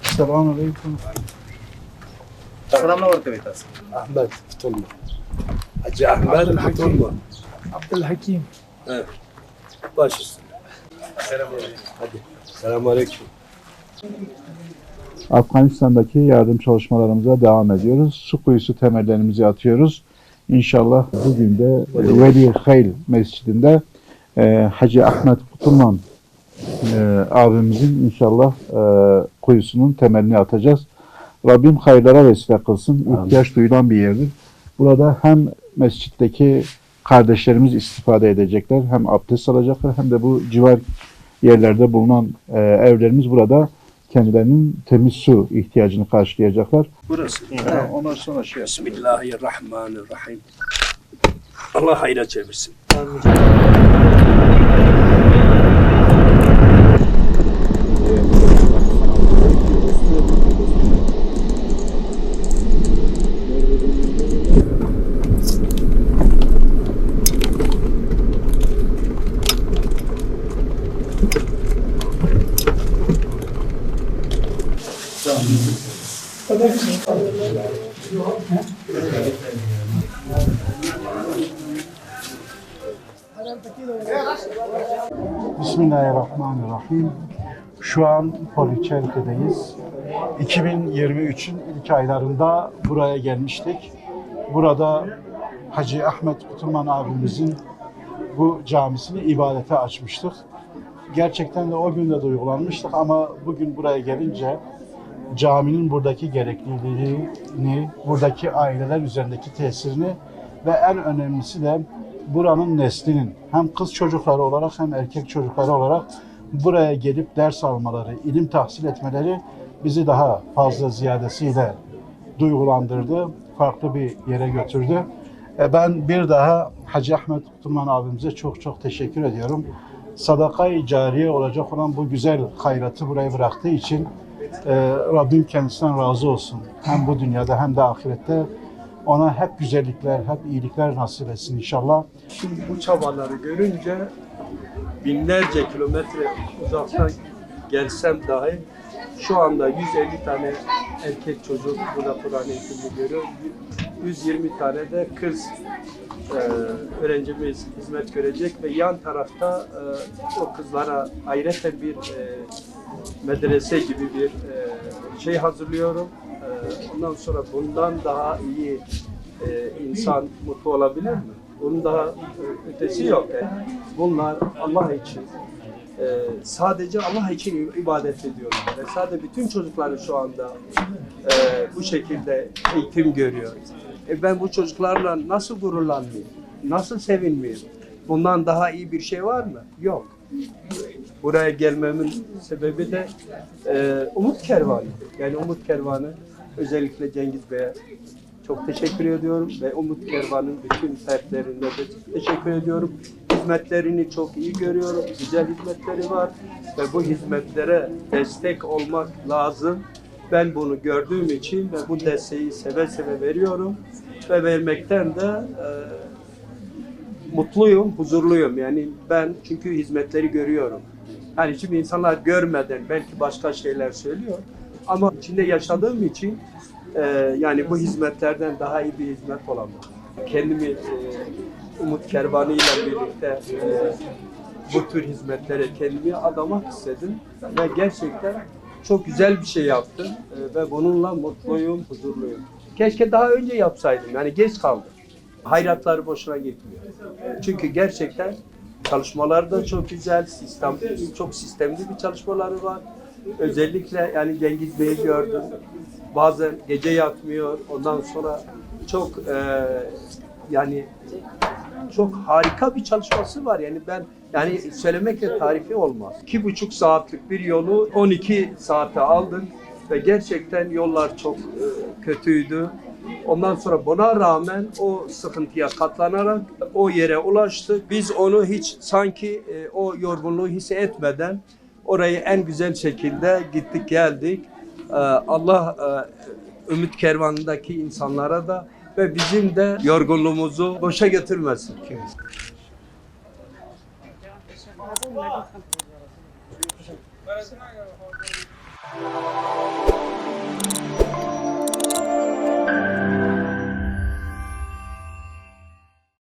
Selamünaleyküm. Selamlar ortabetas. Ahmet Futulma. Hacı Ahmet Futulma. Abdülhakim. Evet. Baş üstüne. Hadi. Selamünaleyküm. Afganistan'daki yardım çalışmalarımıza devam ediyoruz. Su kuyusu temellerimizi atıyoruz. İnşallah bugün de Veli Hayl Mescidinde Hacı Ahmet Kutulman abimizin inşallah kuyusunun temelini atacağız. Rabbim hayırlara vesile kılsın. İhtiyaç duyulan bir yerdir. Burada hem mescitteki kardeşlerimiz istifade edecekler, hem abdest alacaklar, hem de bu civar yerlerde bulunan evlerimiz burada kendilerinin temiz su ihtiyacını karşılayacaklar. Burası. Ondan sonra Bismillahirrahmanirrahim. Allah hayra çevirsin. Bismillahirrahmanirrahim. Şu an Poliçente'deyiz. 2023'ün ilk aylarında buraya gelmiştik. Burada Hacı Ahmet Kutulman abimizin bu camisini ibadete açmıştık. Gerçekten de o gün de duygulanmıştık ama bugün buraya gelince caminin buradaki gerekliliğini, buradaki aileler üzerindeki tesirini ve en önemlisi de buranın neslinin hem kız çocukları olarak hem erkek çocukları olarak buraya gelip ders almaları, ilim tahsil etmeleri bizi daha fazla ziyadesiyle duygulandırdı, farklı bir yere götürdü. Ben bir daha Hacı Ahmet Kutulman abimize çok teşekkür ediyorum. Sadaka-i cariye olacak olan bu güzel hayratı buraya bıraktığı için Rabbim kendisinden razı olsun. Hem bu dünyada hem de ahirette ona hep güzellikler, hep iyilikler nasip etsin inşallah. Şimdi bu çabaları görünce binlerce kilometre uzaktan gelsem dahi şu anda 150 tane erkek çocuk burada Kur'an eğitimi görüyor. 120 tane de kız öğrencimiz hizmet görecek ve yan tarafta o kızlara ayrıca bir medrese gibi bir şey hazırlıyorum. Ondan sonra bundan daha iyi insan mutlu olabilir mi? Bunun daha ötesi yok. Yani bunlar Allah için, sadece Allah için ibadet ediyorlar. Ve sadece bütün çocukları şu anda bu şekilde eğitim görüyor. Ben bu çocuklarla nasıl gururlanmayayım? Nasıl sevinmeyeyim? Bundan daha iyi bir şey var mı? Yok. Buraya gelmemin sebebi de Umut Kervanı. Yani Umut Kervanı özellikle Cengiz Bey'e çok teşekkür ediyorum ve Umut Kervan'ın bütün fertlerine de teşekkür ediyorum. Hizmetlerini çok iyi görüyorum. Güzel hizmetleri var ve bu hizmetlere destek olmak lazım. Ben bunu gördüğüm için ve bu desteği seve seve veriyorum ve vermekten de mutluyum, huzurluyum. Yani ben çünkü hizmetleri görüyorum. Yani şimdi insanlar görmeden belki başka şeyler söylüyor ama içinde yaşadığım için yani bu hizmetlerden daha iyi bir hizmet olamaz. Kendimi Umut Kervanı ile birlikte bu tür hizmetlere kendimi adamak istedim ve gerçekten çok güzel bir şey yaptım ve bununla mutluyum, huzurluyum. Keşke daha önce yapsaydım, yani geç kaldım. Hayratları boşuna gitmiyor. Çünkü gerçekten çalışmaları da çok güzel, çok sistemli bir çalışmaları var. Özellikle yani Cengiz Bey'i gördüm. Bazen gece yatmıyor. Ondan sonra çok yani çok harika bir çalışması var. Yani ben yani söylemekle tarifi olmaz. 2,5 saatlik bir yolu 12 saate aldık ve gerçekten yollar çok kötüydü. Ondan sonra buna rağmen o sıkıntıya katlanarak o yere ulaştık. Biz onu hiç sanki o yorgunluğu hissetmeden orayı en güzel şekilde gittik geldik. Allah Ümit Kervanı'ndaki insanlara da ve bizim de yorgunluğumuzu boşa götürmesin. Teşekkür